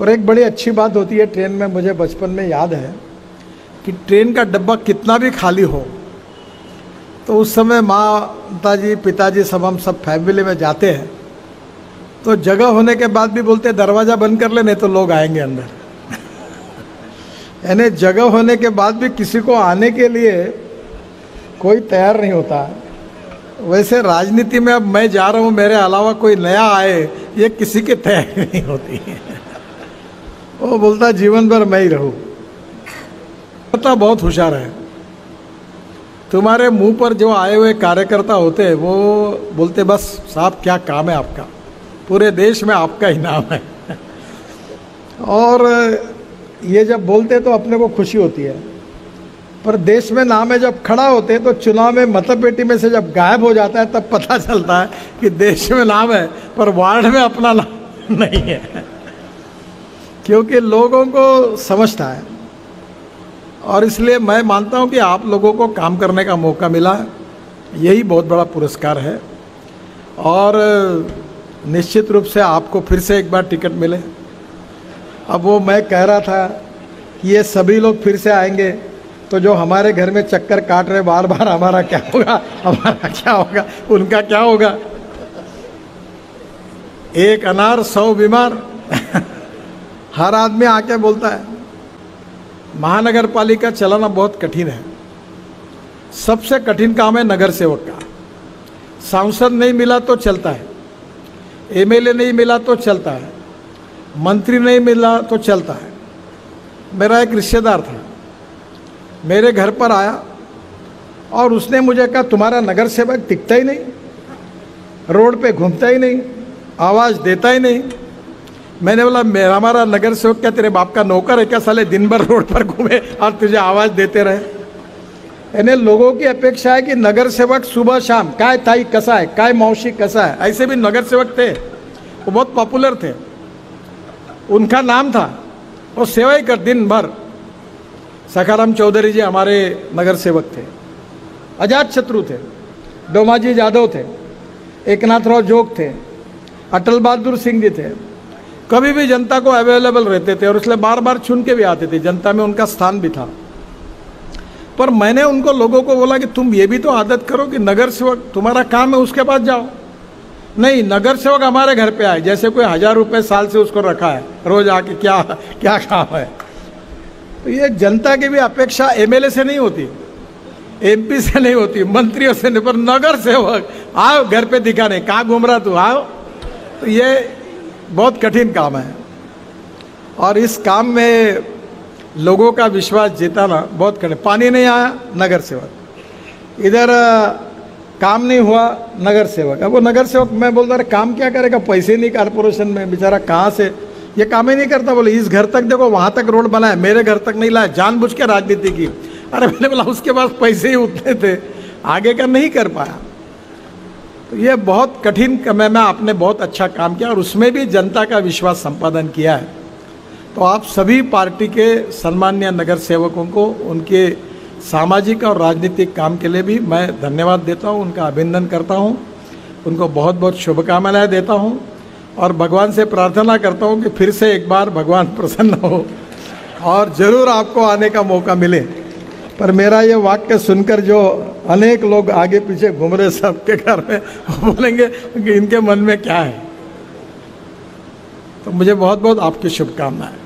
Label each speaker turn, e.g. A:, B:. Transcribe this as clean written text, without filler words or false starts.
A: पर एक बड़ी अच्छी बात होती है ट्रेन में, मुझे बचपन में याद है कि ट्रेन का डब्बा कितना भी खाली हो तो उस समय माताजी पिताजी हम सब फैमिली में जाते हैं तो जगह होने के बाद भी बोलते दरवाज़ा बंद कर ले नहीं तो लोग आएंगे अंदर। यानी जगह होने के बाद भी किसी को आने के लिए कोई तैयार नहीं होता। वैसे राजनीति में अब मैं जा रहा हूँ, मेरे अलावा कोई नया आए ये किसी की तैयारी नहीं होती है। वो बोलता जीवन भर मैं ही रहूँ। पता बहुत होशियार है। तुम्हारे मुंह पर जो आए हुए कार्यकर्ता होते हैं वो बोलते बस साहब क्या काम है आपका, पूरे देश में आपका ही नाम है। और ये जब बोलते तो अपने को खुशी होती है, पर देश में नाम है जब खड़ा होते तो चुनाव में मतपेटी में से जब गायब हो जाता है तब पता चलता है कि देश में नाम है पर वार्ड में अपना नाम नहीं है। क्योंकि लोगों को समझता है। और इसलिए मैं मानता हूं कि आप लोगों को काम करने का मौका मिला, यही बहुत बड़ा पुरस्कार है। और निश्चित रूप से आपको फिर से एक बार टिकट मिले। अब वो मैं कह रहा था कि ये सभी लोग फिर से आएंगे तो जो हमारे घर में चक्कर काट रहे बार बार हमारा क्या होगा, हमारा क्या होगा, उनका क्या होगा। एक अनार 100 बीमार। हर आदमी आके बोलता है। महानगर पालिका चलाना बहुत कठिन है। सबसे कठिन काम है नगर सेवक का। सांसद नहीं मिला तो चलता है, एमएलए नहीं मिला तो चलता है, मंत्री नहीं मिला तो चलता है। मेरा एक रिश्तेदार था, मेरे घर पर आया और उसने मुझे कहा तुम्हारा नगर सेवक दिखता ही नहीं, रोड पे घूमता ही नहीं, आवाज़ देता ही नहीं। मैंने बोला मेरा हमारा नगर सेवक क्या तेरे बाप का नौकर है क्या, साले दिन भर रोड पर घूमे और तुझे आवाज़ देते रहे। यानी लोगों की अपेक्षा है कि नगर सेवक सुबह शाम काय ताई कसा है, काय मौसी कसा है। ऐसे भी नगर सेवक थे, वो बहुत पॉपुलर थे, उनका नाम था, वो सेवा ही कर दिन भर। सखाराम चौधरी जी हमारे नगर सेवक थे, अजात शत्रु थे, डोमाजी यादव थे, एकनाथराव जोग थे, अटल बहादुर सिंह जी थे। कभी भी जनता को अवेलेबल रहते थे और इसलिए बार बार चुन के भी आते थे, जनता में उनका स्थान भी था। पर मैंने उनको लोगों को बोला कि तुम ये भी तो आदत करो कि नगर सेवक तुम्हारा काम है उसके पास जाओ। नहीं, नगर सेवक हमारे घर पे आए, जैसे कोई 1000 रुपये साल से उसको रखा है, रोज आके क्या क्या काम है। तो ये जनता की भी अपेक्षा एमएलए से नहीं होती, एमपी से नहीं होती, मंत्रियों से नहीं, पर नगर सेवक आओ घर पे दिखाने, कहाँ घूम रहा तू, आओ। तो ये बहुत कठिन काम है और इस काम में लोगों का विश्वास जीताना बहुत कठिन। पानी नहीं आया, नगर सेवक, इधर काम नहीं हुआ, नगर सेवक। अब वो नगर सेवक मैं बोलता रहा काम क्या करेगा, पैसे नहीं कारपोरेशन में, बेचारा कहाँ से, ये काम ही नहीं करता। बोले इस घर तक देखो वहाँ तक रोड बनाया, मेरे घर तक नहीं लाया, जानबूझ के राजनीति की। अरे मैंने बोला उसके पास पैसे ही उतने थे, आगे का नहीं कर पाया। तो ये बहुत कठिन समय में आपने बहुत अच्छा काम किया और उसमें भी जनता का विश्वास संपादन किया है। तो आप सभी पार्टी के सम्मानीय नगर सेवकों को उनके सामाजिक और राजनीतिक काम के लिए भी मैं धन्यवाद देता हूं, उनका अभिनंदन करता हूं, उनको बहुत बहुत शुभकामनाएं देता हूं और भगवान से प्रार्थना करता हूं कि फिर से एक बार भगवान प्रसन्न हो और ज़रूर आपको आने का मौका मिले। पर मेरा ये वाक्य सुनकर जो अनेक लोग आगे पीछे घूम रहे सबके घर में, वो बोलेंगे कि इनके मन में क्या है। तो मुझे बहुत बहुत आपकी शुभकामनाएं।